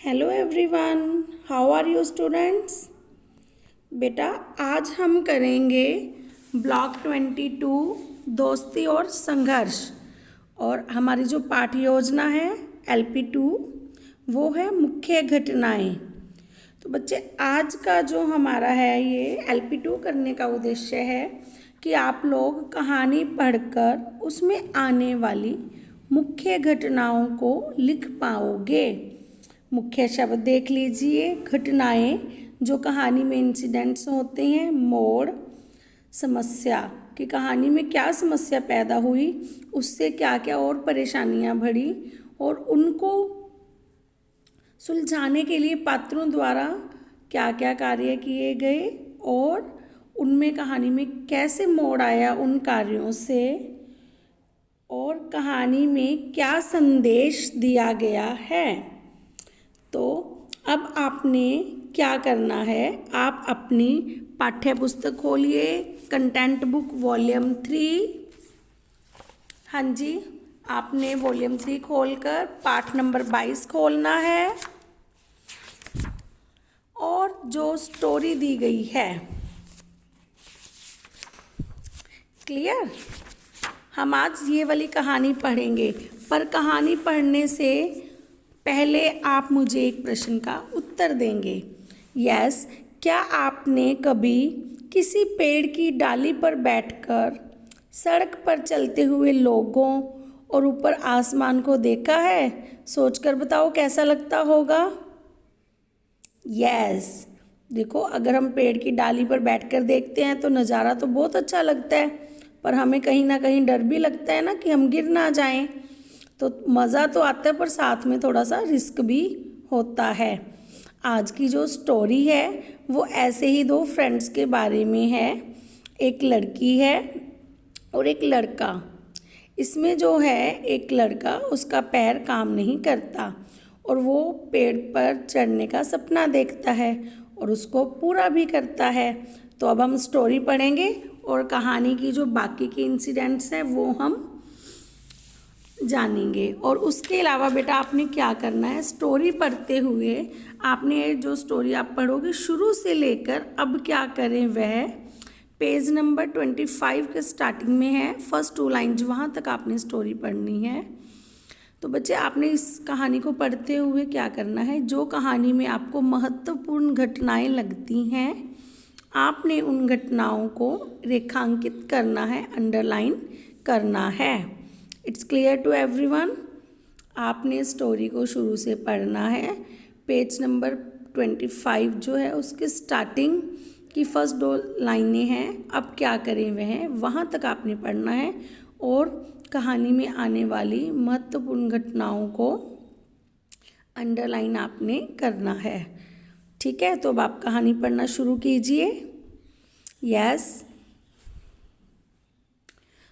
Hello everyone, how are you students. बेटा आज हम करेंगे ब्लॉक 22 दोस्ती और संघर्ष। और हमारी जो पाठ योजना है LP2 वो है मुख्य घटनाएं। तो बच्चे आज का जो हमारा है ये LP2 करने का उद्देश्य है कि आप लोग कहानी पढ़कर उसमें आने वाली मुख्य घटनाओं को लिख पाओगे। मुख्य शब्द देख लीजिए। घटनाएं जो कहानी में इंसिडेंट्स होते हैं। मोड़, समस्या कि कहानी में क्या समस्या पैदा हुई, उससे क्या क्या और परेशानियां बढ़ी और उनको सुलझाने के लिए पात्रों द्वारा क्या क्या कार्य किए गए और उनमें कहानी में कैसे मोड़ आया उन कार्यों से, और कहानी में क्या संदेश दिया गया है। तो अब आपने क्या करना है, आप अपनी पाठ्य पुस्तक खोलिए, कंटेंट बुक वॉल्यूम 3। हाँ जी, आपने वॉल्यूम 3 खोलकर पाठ नंबर 22 खोलना है और जो स्टोरी दी गई है, क्लियर। हम आज ये वाली कहानी पढ़ेंगे, पर कहानी पढ़ने से पहले आप मुझे एक प्रश्न का उत्तर देंगे। यस, क्या आपने कभी किसी पेड़ की डाली पर बैठकर सड़क पर चलते हुए लोगों और ऊपर आसमान को देखा है? सोचकर बताओ कैसा लगता होगा। यस, देखो अगर हम पेड़ की डाली पर बैठकर देखते हैं तो नज़ारा तो बहुत अच्छा लगता है, पर हमें कहीं ना कहीं डर भी लगता है ना कि हम गिर ना जाएं। तो मज़ा तो आता है पर साथ में थोड़ा सा रिस्क भी होता है। आज की जो स्टोरी है वो ऐसे ही दो फ्रेंड्स के बारे में है। एक लड़की है और एक लड़का। इसमें जो है एक लड़का, उसका पैर काम नहीं करता और वो पेड़ पर चढ़ने का सपना देखता है और उसको पूरा भी करता है। तो अब हम स्टोरी पढ़ेंगे और कहानी की जो बाकी के इंसिडेंट्स हैं वो हम जानेंगे। और उसके अलावा बेटा आपने क्या करना है, स्टोरी पढ़ते हुए आपने जो स्टोरी आप पढ़ोगे शुरू से लेकर अब क्या करें वह पेज नंबर 25 के स्टार्टिंग में है, फर्स्ट 2 लाइन्स वहाँ तक आपने स्टोरी पढ़नी है। तो बच्चे आपने इस कहानी को पढ़ते हुए क्या करना है, जो कहानी में आपको महत्वपूर्ण घटनाएं लगती हैं आपने उन घटनाओं को रेखांकित करना है, अंडरलाइन करना है। It's clear to everyone. आपने स्टोरी को शुरू से पढ़ना है। पेज नंबर 25 जो है उसके स्टार्टिंग की फर्स्ट 2 लाइनें हैं, अब क्या करें वह वहाँ तक आपने पढ़ना है और कहानी में आने वाली महत्वपूर्ण घटनाओं को अंडरलाइन आपने करना है। ठीक है, तो अब आप कहानी पढ़ना शुरू कीजिए। यस,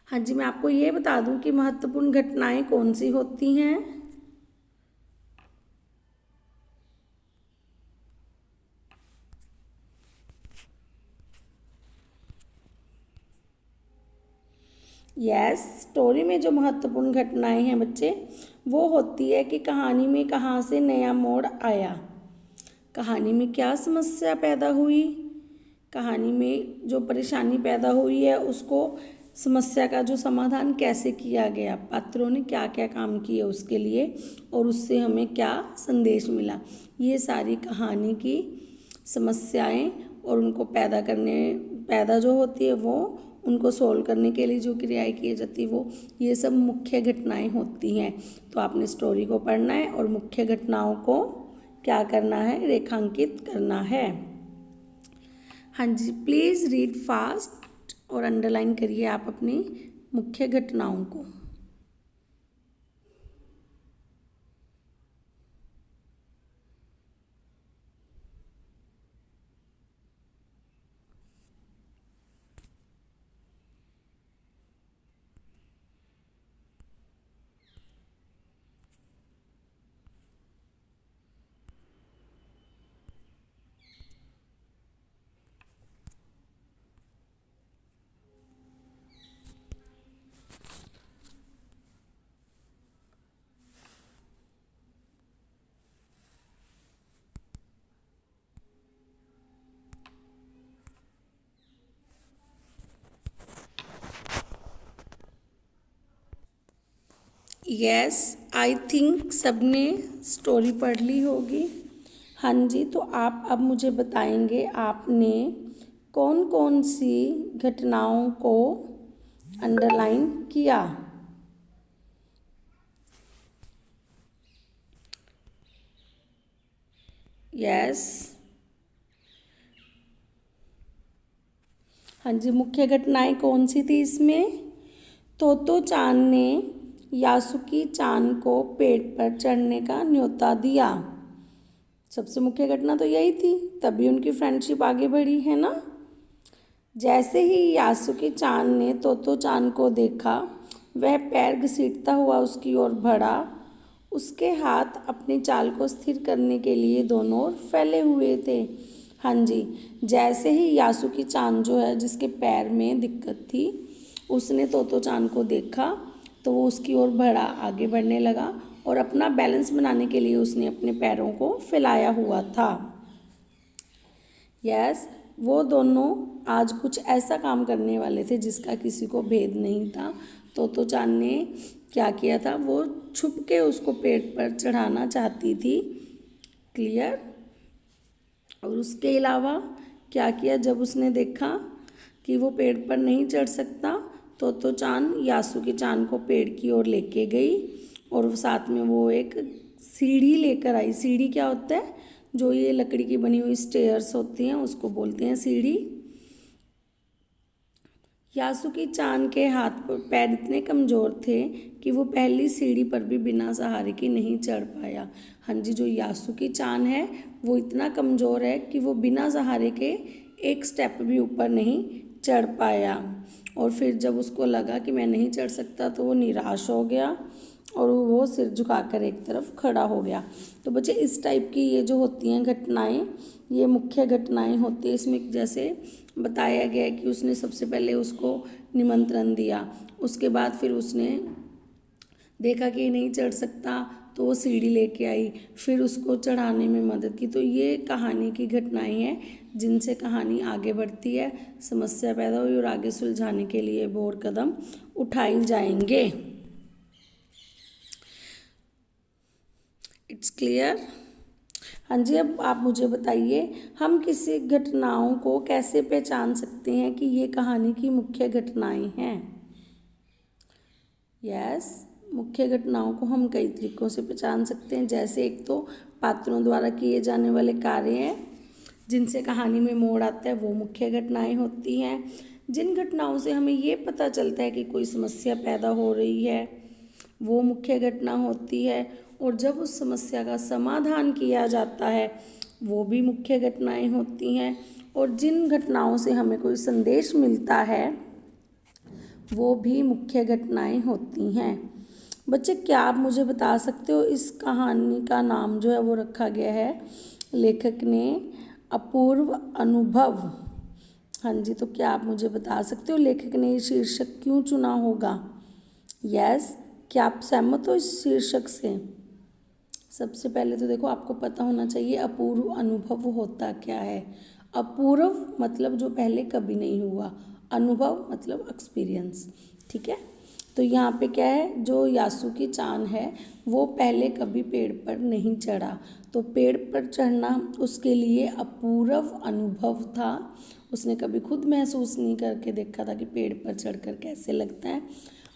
हाँ जी, मैं आपको ये बता दूं कि महत्वपूर्ण घटनाएं कौन सी होती हैं। यस, स्टोरी में जो महत्वपूर्ण घटनाएं हैं बच्चे वो होती है कि कहानी में कहाँ से नया मोड़ आया, कहानी में क्या समस्या पैदा हुई, कहानी में जो परेशानी पैदा हुई है उसको समस्या का जो समाधान कैसे किया गया, पात्रों ने क्या क्या काम किए उसके लिए और उससे हमें क्या संदेश मिला। ये सारी कहानी की समस्याएं और उनको पैदा जो होती है वो उनको सोल्व करने के लिए जो क्रियाएं की जाती है वो ये सब मुख्य घटनाएं होती हैं। तो आपने स्टोरी को पढ़ना है और मुख्य घटनाओं को क्या करना है, रेखांकित करना है। हाँ जी, प्लीज़ रीड फास्ट और अंडरलाइन करिए आप अपनी मुख्य घटनाओं को। यस, आई थिंक सबने स्टोरी पढ़ ली होगी। हाँ जी, तो आप अब मुझे बताएंगे आपने कौन कौन सी घटनाओं को अंडरलाइन किया। यस, हाँ जी, मुख्य घटनाएं कौन सी थी इसमें? तोतो-चान ने यासुकी-चान को पेड़ पर चढ़ने का न्योता दिया। सबसे मुख्य घटना तो यही थी, तभी उनकी फ्रेंडशिप आगे बढ़ी है ना। जैसे ही यासुकी-चान ने तोतो-चान को देखा, वह पैर घसीटता हुआ उसकी ओर बढ़ा। उसके हाथ अपनी चाल को स्थिर करने के लिए दोनों ओर फैले हुए थे। हाँ जी, जैसे ही यासुकी-चान जो है जिसके पैर में दिक्कत थी, उसने तोतो-चान को देखा तो वो उसकी ओर बढ़ा, आगे बढ़ने लगा और अपना बैलेंस बनाने के लिए उसने अपने पैरों को फैलाया हुआ था। यस, वो दोनों आज कुछ ऐसा काम करने वाले थे जिसका किसी को भेद नहीं था। तोतो-चान ने क्या किया था, वो छुप के उसको पेड़ पर चढ़ाना चाहती थी। क्लियर? और उसके अलावा क्या किया, जब उसने देखा कि वो पेड़ पर नहीं चढ़ सकता, तोतो-चान यासुकी-चान को पेड़ की ओर लेके गई और साथ में वो एक सीढ़ी लेकर आई। सीढ़ी क्या होता है? जो ये लकड़ी की बनी हुई स्टेयर्स होती हैं उसको बोलते हैं सीढ़ी। यासुकी-चान के हाथ पैर इतने कमज़ोर थे कि वो पहली सीढ़ी पर भी बिना सहारे के नहीं चढ़ पाया। हाँ जी, जो यासुकी-चान है वो इतना कमज़ोर है कि वो बिना सहारे के एक स्टेप भी ऊपर नहीं चढ़ पाया। और फिर जब उसको लगा कि मैं नहीं चढ़ सकता तो वो निराश हो गया और वो सिर झुकाकर एक तरफ खड़ा हो गया। तो बच्चे, इस टाइप की ये जो होती हैं घटनाएं, ये मुख्य घटनाएं होती हैं। इसमें जैसे बताया गया है कि उसने सबसे पहले उसको निमंत्रण दिया, उसके बाद फिर उसने देखा कि नहीं चढ़ सकता तो वो सीढ़ी लेके आई, फिर उसको चढ़ाने में मदद की। तो ये कहानी की घटनाएं हैं जिनसे कहानी आगे बढ़ती है, समस्या पैदा हुई और आगे सुलझाने के लिए और कदम उठाए जाएंगे। It's clear? हाँ जी, अब आप मुझे बताइए, हम किसी घटनाओं को कैसे पहचान सकते हैं कि ये कहानी की मुख्य घटनाएं हैं? यस, मुख्य घटनाओं को हम कई तरीकों से पहचान सकते हैं। जैसे एक तो पात्रों द्वारा किए जाने वाले कार्य हैं जिनसे कहानी में मोड़ आता है, वो मुख्य घटनाएं होती हैं। जिन घटनाओं से हमें ये पता चलता है कि कोई समस्या पैदा हो रही है, वो मुख्य घटना होती है। और जब उस समस्या का समाधान किया जाता है, वो भी मुख्य घटनाएं होती हैं। और जिन घटनाओं से हमें कोई संदेश मिलता है, वो भी मुख्य घटनाएं होती हैं। बच्चे, क्या आप मुझे बता सकते हो, इस कहानी का नाम जो है वो रखा गया है लेखक ने अपूर्व अनुभव। हाँ जी, तो क्या आप मुझे बता सकते हो लेखक ने ये शीर्षक क्यों चुना होगा? यस, क्या आप सहमत हो इस शीर्षक से? सबसे पहले तो देखो, आपको पता होना चाहिए अपूर्व अनुभव होता क्या है। अपूर्व मतलब जो पहले कभी नहीं हुआ, अनुभव मतलब एक्सपीरियंस। ठीक है, तो यहाँ पे क्या है, जो यासुकी-चान है वो पहले कभी पेड़ पर नहीं चढ़ा, तो पेड़ पर चढ़ना उसके लिए अपूर्व अनुभव था। उसने कभी खुद महसूस नहीं करके देखा था कि पेड़ पर चढ़कर कैसे लगता है।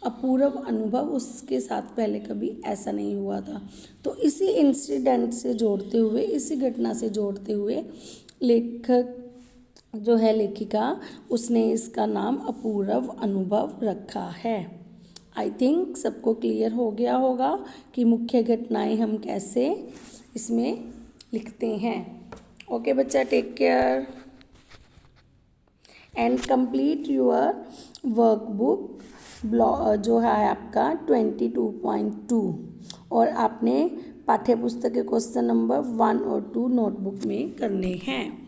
अपूर्व अनुभव उसके साथ पहले कभी ऐसा नहीं हुआ था। तो इसी इंसिडेंट से जोड़ते हुए, इसी घटना से जोड़ते हुए लेखक जो है, लेखिका, उसने इसका नाम अपूर्व अनुभव रखा है। आई थिंक सबको क्लियर हो गया होगा कि मुख्य घटनाएं हम कैसे इसमें लिखते हैं। ओके बच्चा, take care and complete your workbook जो है आपका 22.2, और आपने पाठ्य पुस्तक के क्वेश्चन नंबर 1 और 2 नोटबुक में करने हैं।